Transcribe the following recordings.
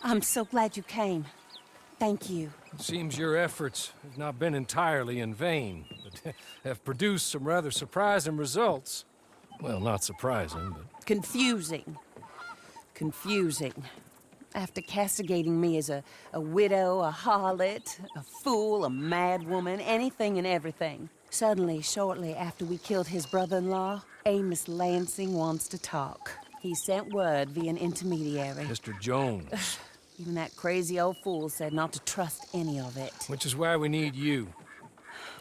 I'm so glad you came. Thank you. Seems your efforts have not been entirely in vain, but have produced some rather surprising results. Well, not surprising, but... Confusing. Confusing. After castigating me as a widow, a harlot, a fool, a madwoman, anything and everything. Suddenly, shortly after we killed his brother-in-law, Amos Lansing wants to talk. He sent word via an intermediary. Mr. Jones. Even that crazy old fool said not to trust any of it. Which is why we need you.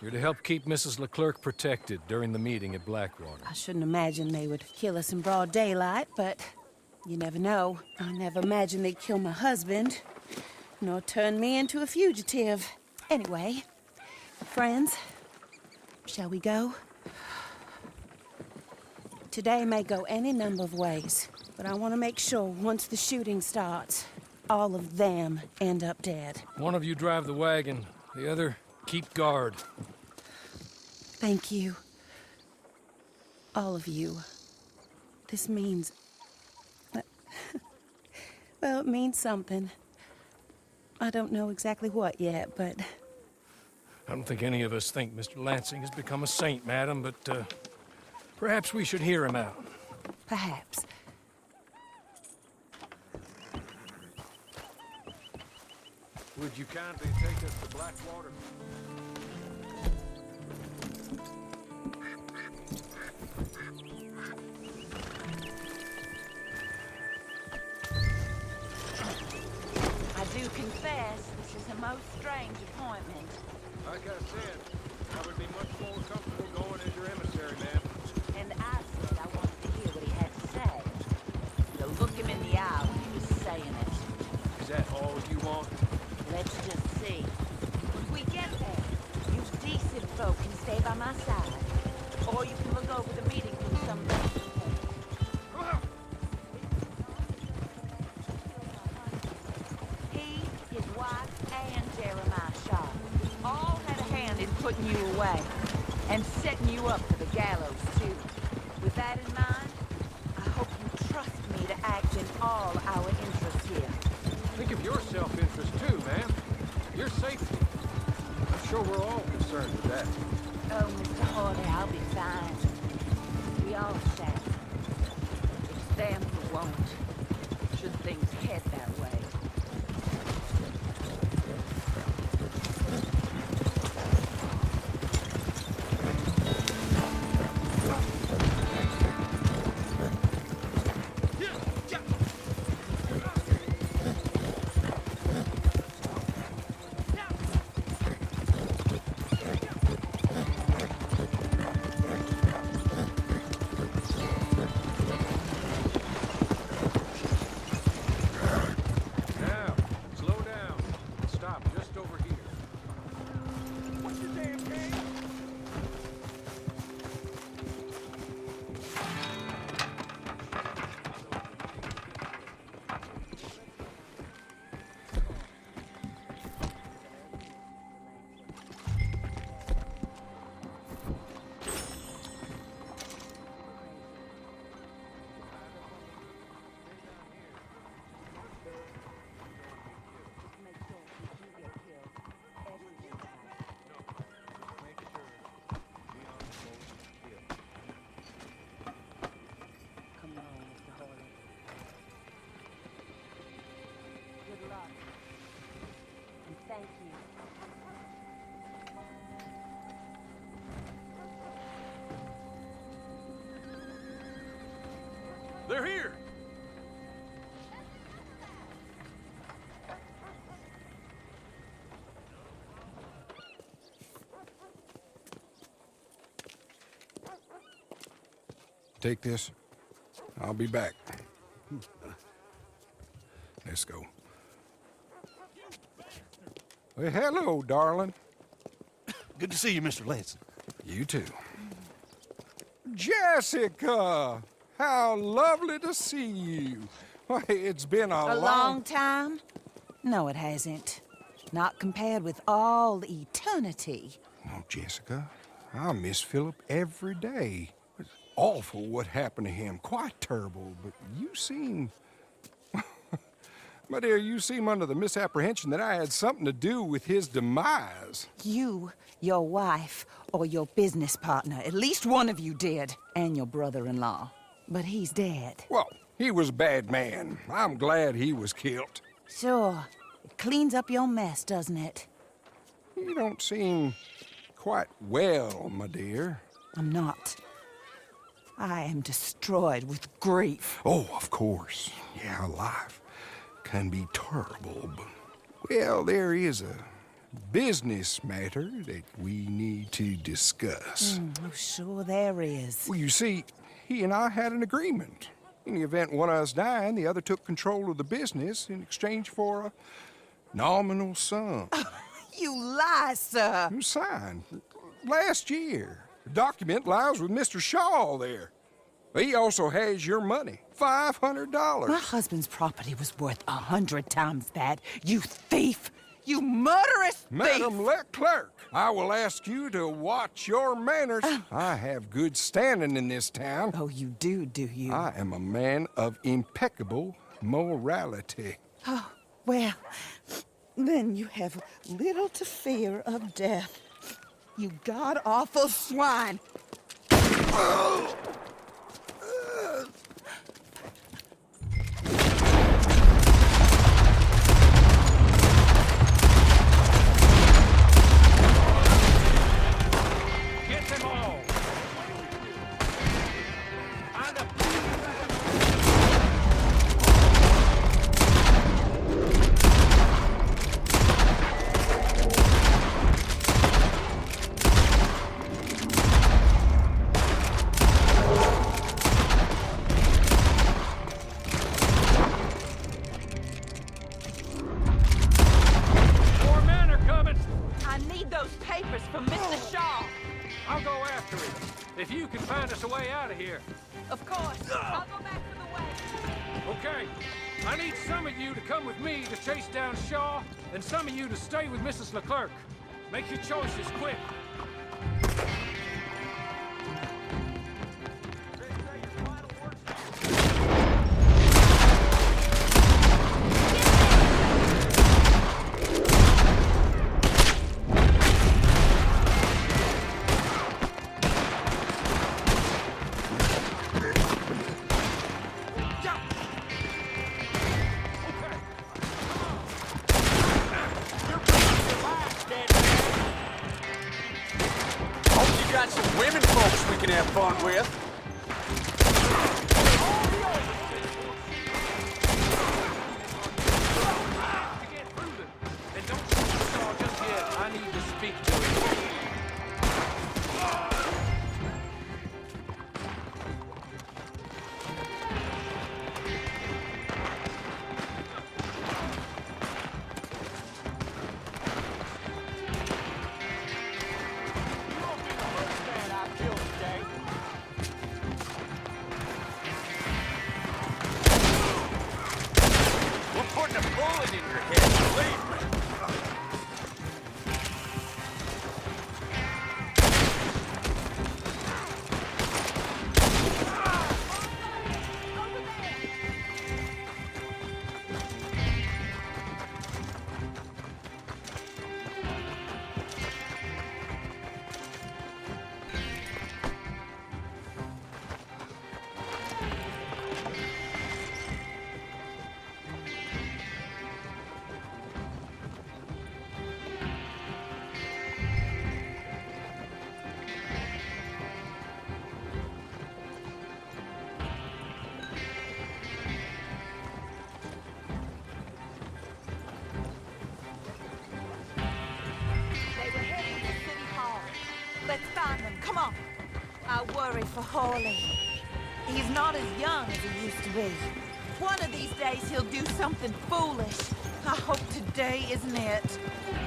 You're to help keep Mrs. Leclerc protected during the meeting at Blackwater. I shouldn't imagine they would kill us in broad daylight, but you never know. I never imagined they'd kill my husband, nor turn me into a fugitive. Anyway, friends, shall we go? Today may go any number of ways, but I want to make sure once the shooting starts, all of them end up dead. One of you drive the wagon, the other keep guard. Thank you. All of you. This means... well, it means something. I don't know exactly what yet, but... I don't think any of us think Mr. Lansing has become a saint, madam, but perhaps we should hear him out. Perhaps. Would you kindly take us to Blackwater? I do confess, this is a most strange appointment. Like I said, I would be much more comfortable going as your emissary, ma'am. And I said I wanted to hear what he had to say. To look him in the eye when he was saying it. Is that all you want? Let's just see. When we get there, you decent folk can stay by my side. Or you can look over the meeting from some distance. He, his wife, and Jeremiah Shaw all had a hand in putting you away. And setting you up for the gallows, too. With that in mind, I hope you trust me to act in all our interests here. Think of your self-interest too, ma'am. Your safety. I'm sure we're all concerned with that. Oh, Mr. Hawley, I'll be fine. We all shall. It's them who won't. Should things head that way. Thank you. They're here! Take this. I'll be back. Let's go. Well, hello, darling. Good to see you, Mr. Lansing. You too. Jessica! How lovely to see you. Why, it's been A long time? No, it hasn't. Not compared with all eternity. Oh, Jessica, I miss Philip every day. It's awful what happened to him. Quite terrible, but you seem... My dear, you seem under the misapprehension that I had something to do with his demise. You, your wife, or your business partner, at least one of you did, and your brother-in-law. But he's dead. Well, he was a bad man. I'm glad he was killed. Sure. It cleans up your mess, doesn't it? You don't seem quite well, my dear. I'm not. I am destroyed with grief. Oh, of course. Yeah, life can be terrible, but... Well, there is a business matter that we need to discuss. Oh, sure there is. Well, you see, he and I had an agreement. In the event one of us died, the other took control of the business in exchange for a nominal sum. You lie, sir. You signed last year. The document lies with Mr. Shaw there. He also has your money, $500. My husband's property was worth 100 times that. You thief! You murderous thief! Madam Leclerc, I will ask you to watch your manners. I have good standing in this town. Oh, you do you? I am a man of impeccable morality. Oh, well, then you have little to fear of death. You god-awful swine! Get them all! More men are coming! I need those papers from Mr. Shaw. I'll go after him. If you can find us a way out of here. Of course. I'll go back to the way. Okay. I need some of you to come with me to chase down Shaw, and some of you to stay with Mrs. Leclerc. Make your choices quick. Got some women folks we can have fun with. To get through them. And don't shoot Shaw just yet. I need to speak to him. Putting a bullet in your head, believe me. They were heading to City Hall. Let's find them. Come on. I worry for Hawley. He's not as young as he used to be. One of these days he'll do something foolish. I hope today isn't it.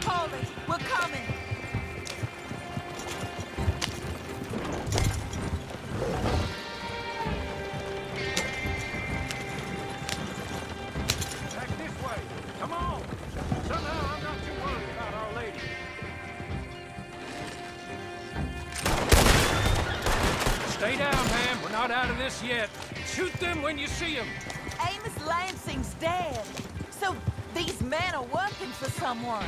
Hawley, we're coming. Back this way. Come on. Somehow I'm not too worried about Our Lady. Stay down, ma'am. We're not out of this yet. Shoot them when you see them. Amos Lansing's dead. So men are working for someone.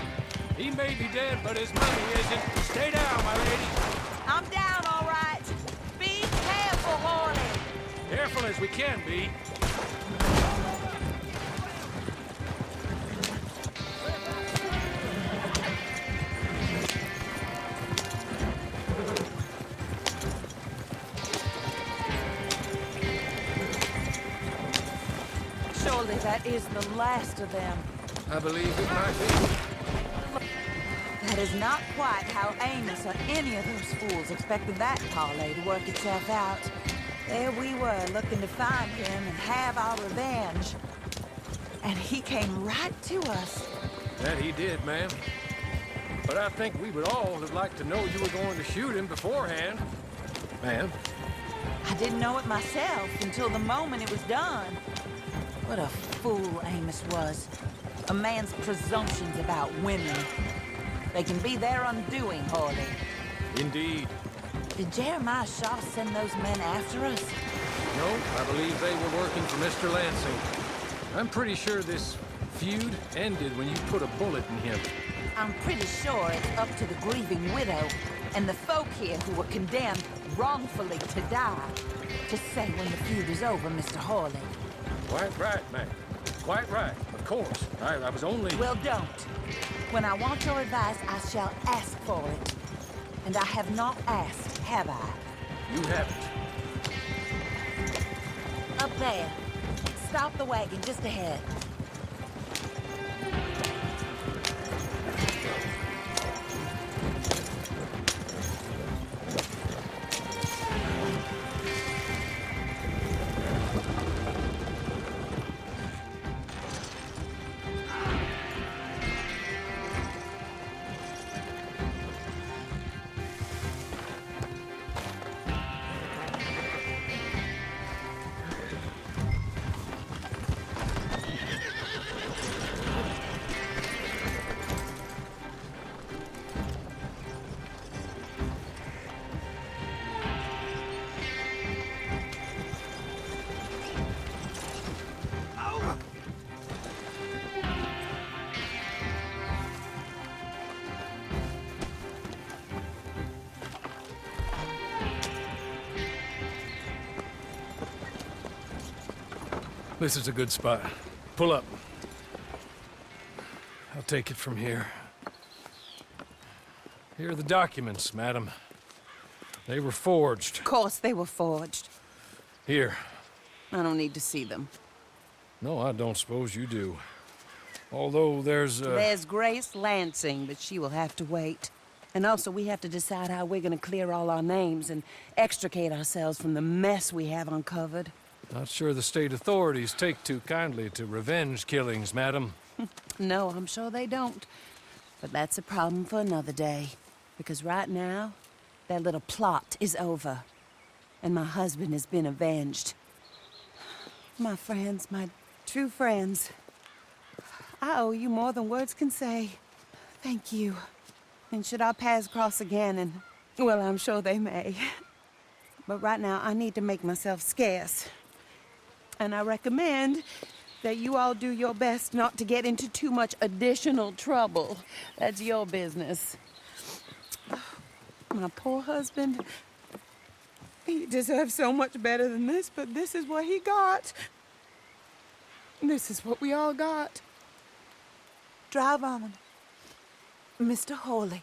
He may be dead, but his money isn't. Stay down, my lady. I'm down, all right. Be careful, Horley. Careful as we can be. Surely that is the last of them. I believe it might be. That is not quite how Amos or any of those fools expected that parlay to work itself out. There we were, looking to find him and have our revenge. And he came right to us. That he did, ma'am. But I think we would all have liked to know you were going to shoot him beforehand. Ma'am? I didn't know it myself until the moment it was done. What a fool Amos was. A man's presumptions about women. They can be their undoing, Horley. Indeed. Did Jeremiah Shaw send those men after us? No, I believe they were working for Mr. Lansing. I'm pretty sure this feud ended when you put a bullet in him. I'm pretty sure it's up to the grieving widow and the folk here who were condemned wrongfully to die to say when the feud is over, Mr. Horley. Quite right, ma'am. Quite right. Of course. I was only... Well, don't. When I want your advice, I shall ask for it. And I have not asked, have I? You haven't. Up there. Stop the wagon just ahead. This is a good spot. Pull up. I'll take it from here. Here are the documents, madam. They were forged. Of course they were forged. Here. I don't need to see them. No, I don't suppose you do. Although there's There's Grace Lansing, but she will have to wait. And also, we have to decide how we're gonna clear all our names and extricate ourselves from the mess we have uncovered. Not sure the state authorities take too kindly to revenge killings, madam. No, I'm sure they don't. But that's a problem for another day. Because right now, that little plot is over. And my husband has been avenged. My friends, my true friends. I owe you more than words can say. Thank you. And should our paths cross again, and, well, I'm sure they may. But right now, I need to make myself scarce. And I recommend that you all do your best not to get into too much additional trouble. That's your business. My poor husband, he deserves so much better than this, but this is what he got. This is what we all got. Drive on, Mr. Hawley.